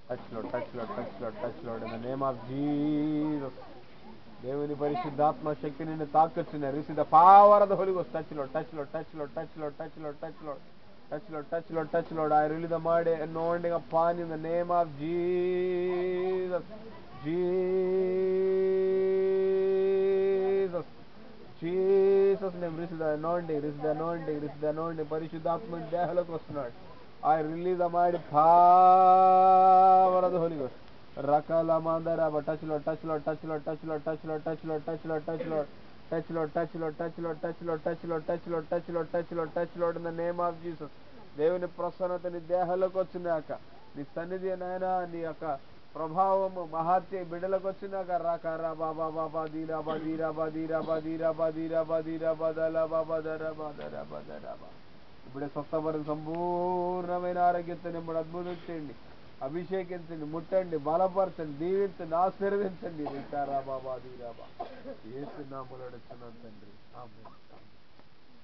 Touch Lord touch Lord touch Lord touch Lord in the name of Jesus. దేవుని పరిశుద్ధాత్మ శక్తి నిన్ను తాకొచ్చిన receive the power of the Holy Ghost. Touch Lord touch Lord touch Lord touch Lord touch Lord touch Lord touch Lord, touch Lord, touch Lord. I release the mighty anointing upon you in the name of Jesus. Jesus. Jesus name. Receive the anointing, receive the anointing, receive the anointing. పరిశుద్ధాత్మ దేహలోకి వస్తున్నాడు. I release the mighty power of the Holy Ghost. రకాల మందరబ touch Lord, touch Lord, touch Lord, touch Lord, touch Lord, touch Lord, touch Lord, touch Lord. Touch Lord, touch Lord, touch Lord, touch Lord, touch Lord, touch Lord, touch Lord, touch Lord, touch Lord in the name of Jesus. దేవుని ప్రసన్నత నీ దేహాలకు వచ్చినాక, నీ సన్నిధి నాయన, నీ యొక్క ప్రభావము మహాత్య బిడ్డలకు వచ్చినాక రాకారా బాబా బాబా దీరా బదీరా బదీరా బదీరా బదీరా బదీరా బదల బాబా దర బదర బదరబా. ఇప్పుడే స్వస్థపరిని సంపూర్ణమైన ఆరోగ్యంతో నింపడు. అద్భుతం చేయండి, అభిషేకించండి, ముట్టండి, బలపరచండి, దీవించండి, ఆశీర్వదించండి. రీకారా బాబా దీరాబా యేసు నామములో అడుగుతున్నాను తండ్రి, ఆమేన్.